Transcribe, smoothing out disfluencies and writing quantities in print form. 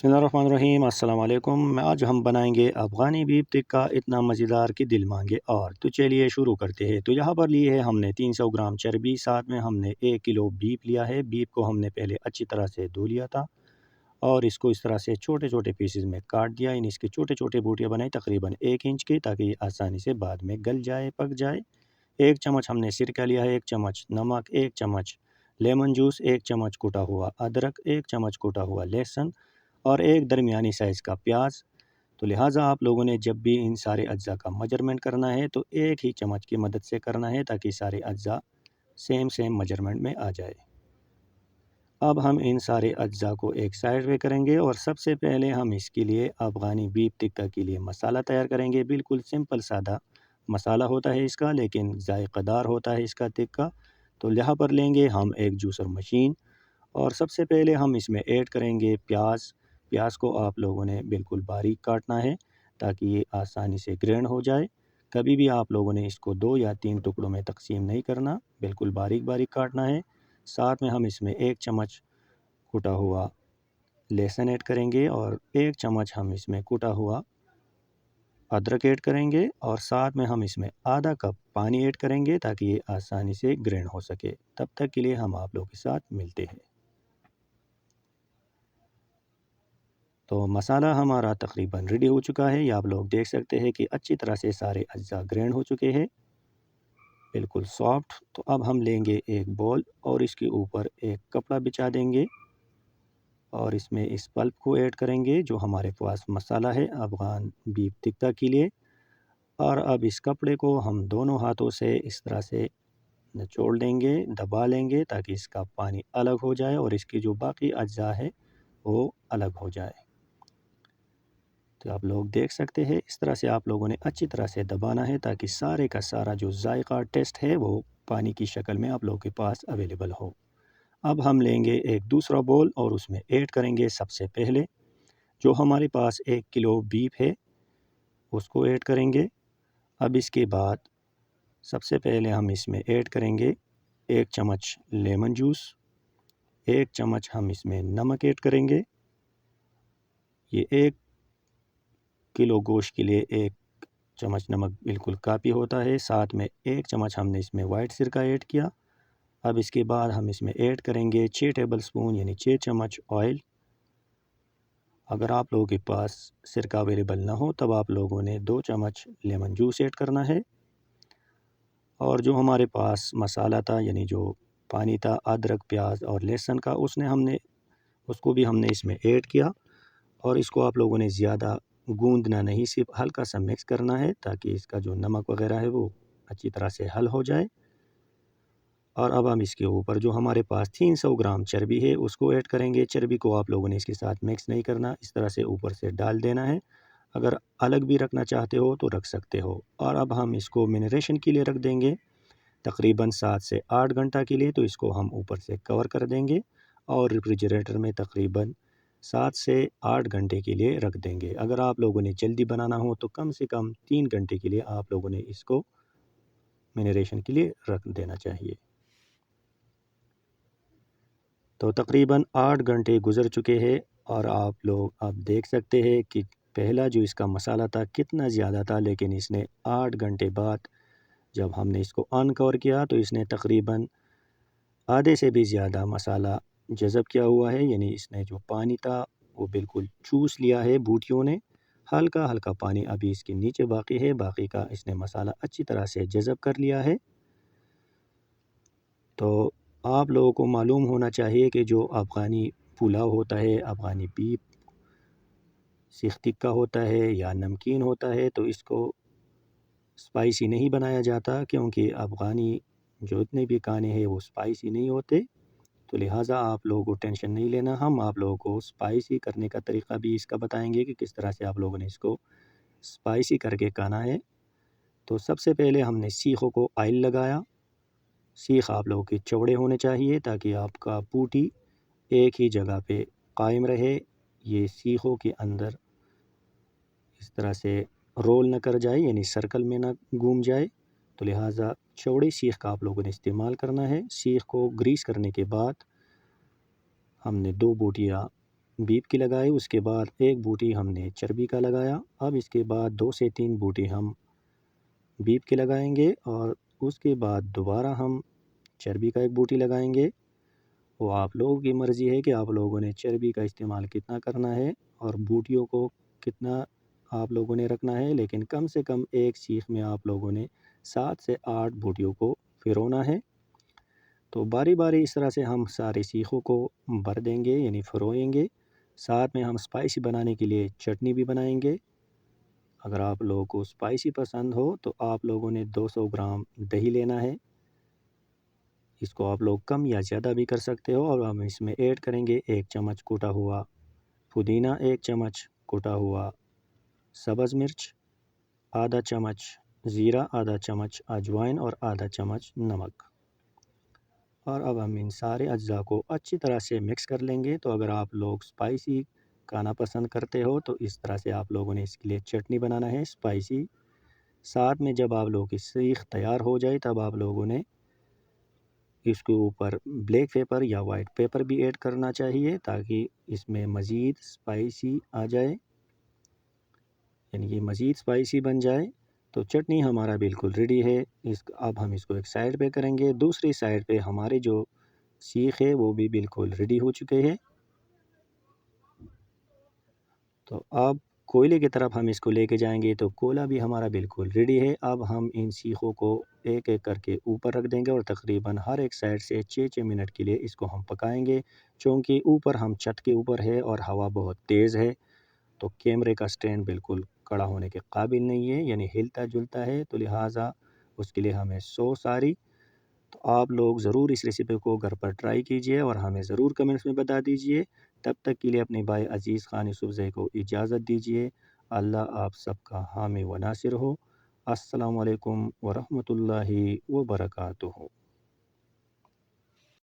बिस्मिल्लाहिर्रहमानिर्रहीम अस्सलाम वालेकुम। आज हम बनाएंगे अफ़गानी बीफ टिक्का इतना मज़ेदार कि दिल मांगे और। तो चलिए शुरू करते हैं। तो यहाँ पर लिए है हमने 300 ग्राम चर्बी, साथ में हमने 1 किलो बीफ लिया है। बीफ को हमने पहले अच्छी तरह से धो लिया था और इसको इस तरह से छोटे छोटे पीसेस में काट दिया। इन इसके छोटे छोटे बूटियाँ बनाई तकरीबन 1 इंच की, ताकि ये आसानी से बाद में गल जाए, पक जाए। 1 चम्मच हमने सिरका लिया है, 1 चम्मच नमक, 1 चम्मच लेमन जूस, 1 चम्मच कूटा हुआ अदरक, 1 चम्मच कूटा हुआ लहसुन और एक दरमियानी साइज़ का प्याज। तो लिहाजा आप लोगों ने जब भी इन सारे अज्जा का मेजरमेंट करना है तो एक ही चम्मच की मदद से करना है, ताकि सारे अज्जा सेम सेम मेजरमेंट में आ जाए। अब हम इन सारे अज्जा को एक साइड पे करेंगे और सबसे पहले हम इसके लिए अफ़गानी बीफ टिक्का के लिए मसाला तैयार करेंगे। बिल्कुल सिंपल सादा मसाला होता है इसका, लेकिन जायक़ेदार होता है इसका टिक्का। तो यहाँ पर लेंगे हम एक जूसर मशीन और सबसे पहले हम इसमें ऐड करेंगे प्याज। प्याज को आप लोगों ने बिल्कुल बारीक काटना है, ताकि ये आसानी से ग्राइंड हो जाए। कभी भी आप लोगों ने इसको 2 या 3 टुकड़ों में तकसीम नहीं करना, बिल्कुल बारीक बारीक काटना है। साथ में हम इसमें 1 चम्मच कूटा हुआ लहसुन ऐड करेंगे और 1 चम्मच हम इसमें कूटा हुआ अदरक ऐड करेंगे और साथ में हम इसमें आधा कप पानी ऐड करेंगे, ताकि ये आसानी से ग्राइंड हो सके। तब तक के लिए हम आप लोगों के साथ मिलते हैं। तो मसाला हमारा तकरीबन रेडी हो चुका है। ये आप लोग देख सकते हैं कि अच्छी तरह से सारे अज्जा ग्राइंड हो चुके हैं, बिल्कुल सॉफ्ट। तो अब हम लेंगे एक बॉल और इसके ऊपर एक कपड़ा बिछा देंगे और इसमें इस पल्प को ऐड करेंगे जो हमारे पास मसाला है अफ़गान बीफ टिक्का के लिए। और अब इस कपड़े को हम दोनों हाथों से इस तरह से निचोड़ लेंगे, दबा लेंगे, ताकि इसका पानी अलग हो जाए और इसके जो बाकी अज्जा है वो अलग हो जाए। तो आप लोग देख सकते हैं इस तरह से आप लोगों ने अच्छी तरह से दबाना है, ताकि सारे का सारा जो जायका टेस्ट है वो पानी की शक्ल में आप लोगों के पास अवेलेबल हो। अब हम लेंगे एक दूसरा बोल और उसमें ऐड करेंगे सबसे पहले जो हमारे पास 1 किलो बीफ है उसको ऐड करेंगे। अब इसके बाद सबसे पहले हम इसमें ऐड करेंगे 1 चम्मच लेमन जूस, 1 चम्मच हम इसमें नमक ऐड करेंगे। ये 1 किलो गोश्त के लिए 1 चम्मच नमक बिल्कुल काफ़ी होता है। साथ में 1 चम्मच हमने इसमें वाइट सिरका ऐड किया। अब इसके बाद हम इसमें ऐड करेंगे 6 टेबल स्पून यानी 6 चम्मच ऑयल। अगर आप लोगों के पास सिरका अवेलेबल ना हो तब आप लोगों ने 2 चम्मच लेमन जूस ऐड करना है। और जो हमारे पास मसाला था यानी जो पानी था अदरक प्याज और लहसुन का, उसको भी हमने इसमें ऐड किया। और इसको आप लोगों ने ज़्यादा गूंदना नहीं, सिर्फ हल्का सा मिक्स करना है, ताकि इसका जो नमक वगैरह है वो अच्छी तरह से हल हो जाए। और अब हम इसके ऊपर जो हमारे पास 300 ग्राम चर्बी है उसको ऐड करेंगे। चर्बी को आप लोगों ने इसके साथ मिक्स नहीं करना, इस तरह से ऊपर से डाल देना है। अगर अलग भी रखना चाहते हो तो रख सकते हो। और अब हम इसको मैरिनेशन के लिए रख देंगे तकरीबन 7 से 8 घंटा के लिए। तो इसको हम ऊपर से कवर कर देंगे और रेफ्रिजरेटर में तकरीबन 7 से 8 घंटे के लिए रख देंगे। अगर आप लोगों ने जल्दी बनाना हो तो कम से कम 3 घंटे के लिए आप लोगों ने इसको मैरिनेशन के लिए रख देना चाहिए। तो तकरीबन 8 घंटे गुज़र चुके हैं और आप लोग अब देख सकते हैं कि पहला जो इसका मसाला था कितना ज़्यादा था, लेकिन इसने 8 घंटे बाद जब हमने इसको अनकवर किया तो इसने तकरीबन आधे से भी ज़्यादा मसाला जज़ब किया हुआ है। यानी इसने जो पानी था वो बिल्कुल चूस लिया है बूटियों ने। हल्का हल्का पानी अभी इसके नीचे बाकी है, बाकी का इसने मसाला अच्छी तरह से जज़ब कर लिया है। तो आप लोगों को मालूम होना चाहिए कि जो अफ़गानी पुलाव होता है, अफ़गानी बीफ सीख टिक्का होता है या नमकीन होता है, तो इसको स्पाइसी नहीं बनाया जाता, क्योंकि अफ़गानी जो इतने भी खाने हैं वो स्पाइसी नहीं होते। तो लिहाजा आप लोगों को टेंशन नहीं लेना, हम आप लोगों को स्पाइसी करने का तरीका भी इसका बताएंगे कि किस तरह से आप लोगों ने इसको स्पाइसी करके खाना है। तो सबसे पहले हमने सीखों को ऑयल लगाया। सीख आप लोगों के चौड़े होने चाहिए, ताकि आपका बूटी एक ही जगह पे कायम रहे, ये सीखों के अंदर इस तरह से रोल न कर जाए, यानी सर्कल में ना घूम जाए। तो लिहाजा चौड़ी सीख का आप लोगों ने इस्तेमाल करना है। सीख को ग्रीस करने के बाद हमने 2 बोटियाँ बीफ की लगाई, उसके बाद एक बूटी हमने चर्बी का लगाया। अब इसके बाद 2 से 3 बूटी हम बीफ के लगाएंगे और उसके बाद दोबारा हम चर्बी का एक बूटी लगाएंगे। वो आप लोगों की मर्ज़ी है कि आप लोगों ने चर्बी का इस्तेमाल कितना करना है और बूटियों को कितना आप लोगों ने रखना है, लेकिन कम से कम एक सीख में आप लोगों ने 7 से 8 बूटियों को फिरोना है। तो बारी बारी इस तरह से हम सारे सीखों को भर देंगे यानी फिरोएंगे। साथ में हम स्पाइसी बनाने के लिए चटनी भी बनाएंगे। अगर आप लोगों को स्पाइसी पसंद हो तो आप लोगों ने 200 ग्राम दही लेना है। इसको आप लोग कम या ज़्यादा भी कर सकते हो। और हम इसमें ऐड करेंगे 1 चम्मच कूटा हुआ पुदीना, 1 चम्मच कूटा हुआ सब्ज़ मिर्च, आधा चम्मच ज़ीरा, आधा चम्मच अजवाइन और आधा चम्मच नमक। और अब हम इन सारे अज्जा को अच्छी तरह से मिक्स कर लेंगे। तो अगर आप लोग स्पाइसी खाना पसंद करते हो तो इस तरह से आप लोगों ने इसके लिए चटनी बनाना है स्पाइसी। साथ में जब आप लोगों की सीख तैयार हो जाए तब आप लोगों ने इसके ऊपर ब्लैक पेपर या वाइट पेपर भी ऐड करना चाहिए ताकि इसमें मज़ीद स्पाइसी आ जाए, यानी ये मज़ीद स्पाइसी बन जाए। तो चटनी हमारा बिल्कुल रेडी है। अब हम इसको एक साइड पे करेंगे। दूसरी साइड पे हमारे जो सीख है वो भी बिल्कुल रेडी हो चुके हैं। तो अब कोयले की तरफ हम इसको लेके जाएंगे। तो कोयला भी हमारा बिल्कुल रेडी है। अब हम इन सीखों को एक एक करके ऊपर रख देंगे और तकरीबन हर एक साइड से 6-6 मिनट के लिए इसको हम पकाएंगे। चूँकि ऊपर हम छत के ऊपर है और हवा बहुत तेज़ है तो कैमरे का स्टैंड बिल्कुल खड़ा होने के काबिल नहीं है, यानी हिलता जुलता है। तो लिहाजा उसके लिए हमें सॉस आ रही। तो आप लोग ज़रूर इस रेसिपी को घर पर ट्राई कीजिए और हमें ज़रूर कमेंट्स में बता दीजिए। तब तक के लिए अपने भाई अज़ीज़ ख़ान यूसुफ़ज़ई को इजाज़त दीजिए। अल्लाह आप सबका हामी व नासिर हो। अस्सलामु अलैकुम व रहमतुल्लाहि व बरकातुहू।